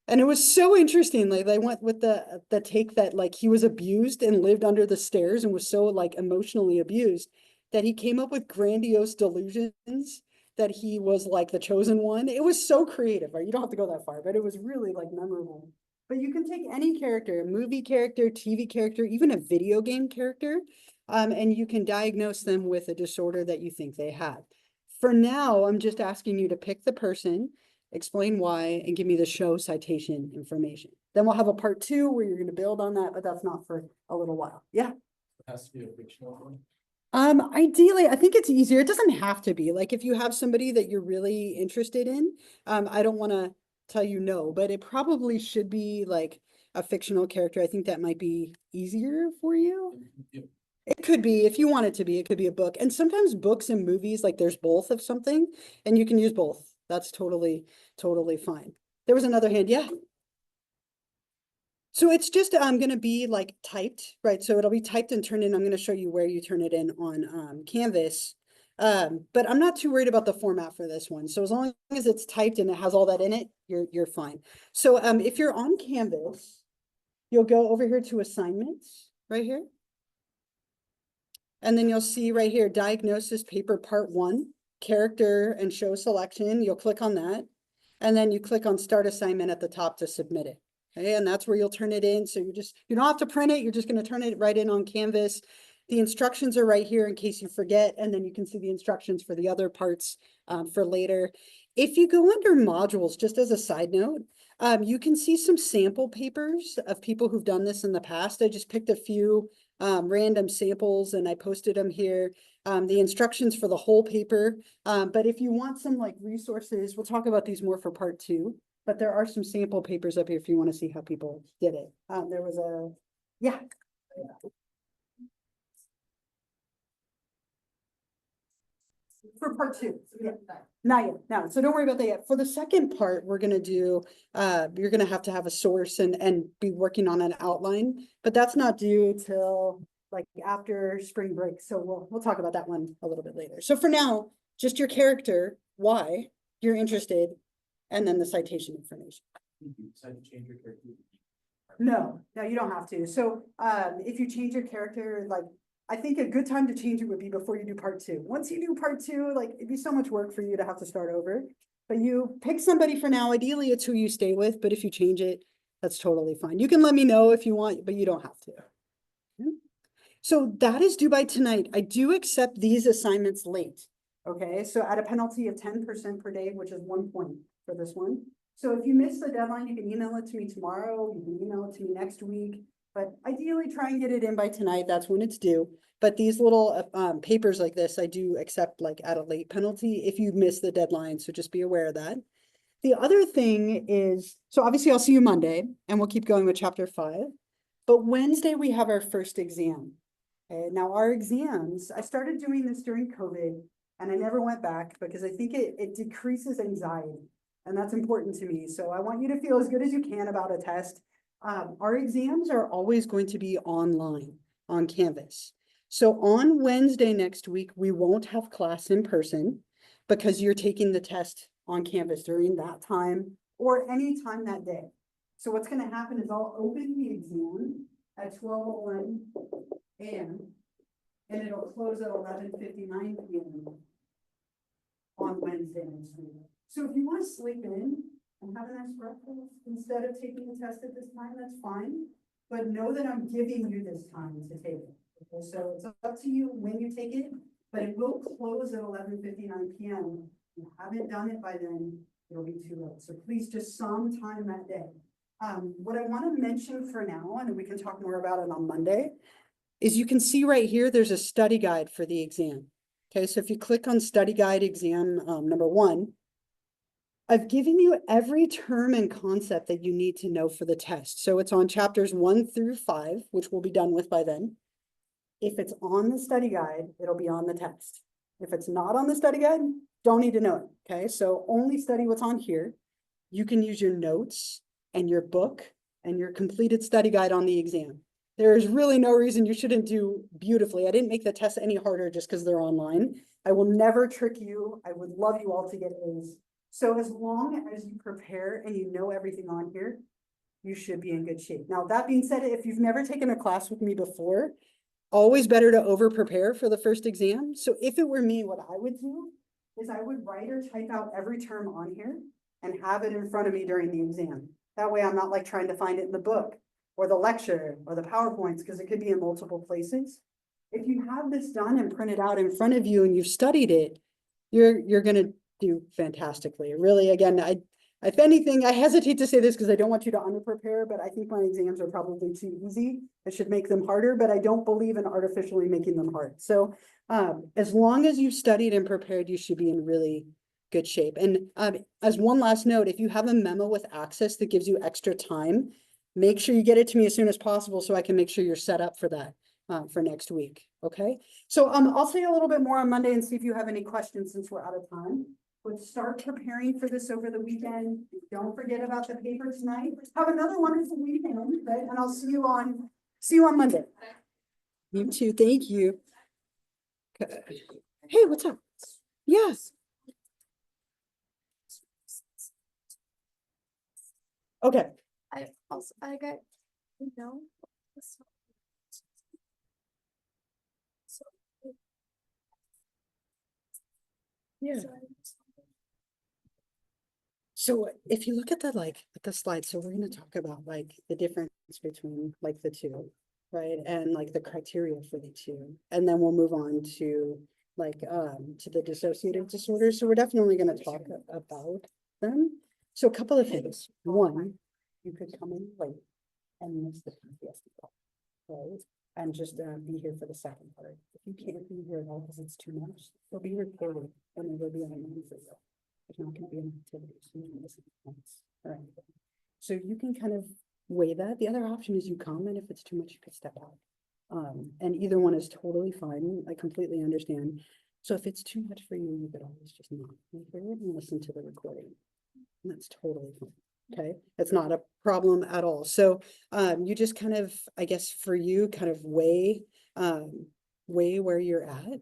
Speaker 1: And it was so interesting. Like, they went with the take that like he was abused and lived under the stairs and was so like emotionally abused that he came up with grandiose delusions that he was like the chosen one. It was so creative, right? You don't have to go that far, but it was really like memorable. But you can take any character, a movie character, TV character, even a video game character, and you can diagnose them with a disorder that you think they have. For now, I'm just asking you to pick the person, explain why, and give me the show citation information. Then we'll have a part 2 where you're going to build on that, but that's not for a little while. Yeah.
Speaker 7: It has to be a fictional one.
Speaker 1: Ideally, I think it's easier. It doesn't have to be. Like, if you have somebody that you're really interested in, I don't want to tell you no, but it probably should be like a fictional character. I think that might be easier for you.
Speaker 7: Yep.
Speaker 1: It could be, if you want it to be, it could be a book. And sometimes books and movies, like there's both of something, and you can use both. That's totally fine. There was another hand, yeah. So it's just gonna be like typed, right? So it'll be typed and turned in. I'm gonna show you where you turn it in on Canvas. But I'm not too worried about the format for this one. So as long as it's typed and it has all that in it, you're fine. So if you're on Canvas, you'll go over here to assignments right here. And then you'll see right here, diagnosis paper part 1, character and show selection. You'll click on that. And then you click on start assignment at the top to submit it. Okay, and that's where you'll turn it in. So you don't have to print it. You're just going to turn it right in on Canvas. The instructions are right here in case you forget. And then you can see the instructions for the other parts for later. If you go under modules, just as a side note, you can see some sample papers of people who've done this in the past. I just picked a few random samples and I posted them here. The instructions for the whole paper. But if you want some like resources, we'll talk about these more for part 2. But there are some sample papers up here if you want to see how people did it. There was yeah. For part 2, yeah. Not yet, no. So don't worry about that yet. For the second part, we're gonna do, you're gonna have to have a source and be working on an outline, but that's not due till like after spring break. So we'll talk about that one a little bit later. So for now, just your character, why you're interested, and then the citation information.
Speaker 7: You decide to change your character.
Speaker 1: No, you don't have to. So if you change your character, like I think a good time to change it would be before you do part 2. Once you do part 2, like it'd be so much work for you to have to start over. But you pick somebody for now. Ideally, it's who you stay with. But if you change it, that's totally fine. You can let me know if you want, but you don't have to. So that is due by tonight. I do accept these assignments late. Okay, so at a penalty of 10% per day, which is 1 point for this one. So if you miss the deadline, you can email it to me tomorrow. You can email it to me next week. But ideally, try and get it in by tonight. That's when it's due. But these little papers like this, I do accept like at a late penalty if you miss the deadline. So just be aware of that. The other thing is, so obviously I'll see you Monday and we'll keep going with chapter 5. But Wednesday, we have our first exam. Okay, now our exams, I started doing this during COVID and I never went back because I think it decreases anxiety. And that's important to me. So I want you to feel as good as you can about a test. Our exams are always going to be online on Canvas. So on Wednesday next week, we won't have class in person because you're taking the test on Canvas during that time or any time that day. So what's going to happen is I'll open the exam at 12:01 a.m. and it'll close at 11:59 p.m. on Wednesday next week. So if you want to sleep in and have a nice breakfast instead of taking the test at this time, that's fine. But know that I'm giving you this time to take it. Okay, so it's up to you when you take it, but it will close at 11:59 p.m. If you haven't done it by then, it'll be too late. So please just sometime that day. What I want to mention for now, and we can talk more about it on Monday, is you can see right here, there's a study guide for the exam. Okay, so if you click on study guide exam number 1, I've given you every term and concept that you need to know for the test. So it's on chapters 1 through 5, which we'll be done with by then. If it's on the study guide, it'll be on the test. If it's not on the study guide, don't need to know it, okay? So only study what's on here. You can use your notes and your book and your completed study guide on the exam. There is really no reason you shouldn't do beautifully. I didn't make the test any harder just because they're online. I will never trick you. I would love you all to get A's. So as long as you prepare and you know everything on here, you should be in good shape. Now, that being said, if you've never taken a class with me before, always better to over prepare for the first exam. So if it were me, what I would do is I would write or type out every term on here and have it in front of me during the exam. That way I'm not like trying to find it in the book or the lecture or the PowerPoints, because it could be in multiple places. If you have this done and printed out in front of you and you've studied it, you're going to do fantastically. Really, again, if anything, I hesitate to say this because I don't want you to under-prepare, but I think my exams are probably too easy. I should make them harder, but I don't believe in artificially making them hard. So as long as you've studied and prepared, you should be in really good shape. And as one last note, if you have a memo with access that gives you extra time, make sure you get it to me as soon as possible so I can make sure you're set up for that for next week. Okay. So I'll say a little bit more on Monday and see if you have any questions since we're out of time. But start preparing for this over the weekend. Don't forget about the paper tonight. Have another wonderful weekend, okay? And I'll see you on Monday. You too. Thank you. Okay. Hey, what's up? Yes. Okay.
Speaker 3: I got,
Speaker 1: Yeah. So if you look at the slide, so we're going to talk about like the difference between like the two, right? And like the criteria for the two. And then we'll move on to like to the dissociative disorders. So we're definitely going to talk about them. So a couple of things. One, you could come in late and miss the PTSD part, right? And just be here for the second part. If you can't be here at all because it's too much, it'll be recorded and it will be on for you. There's not going to be an activity, so you can miss it once or anything. So you can kind of weigh that. The other option is you come, and if it's too much, you could step out. And either one is totally fine. I completely understand. So if it's too much for you, you could always just not hear it and listen to the recording. And that's totally fine. Okay, it's not a problem at all. So you just kind of, I guess for you, kind of weigh where you're at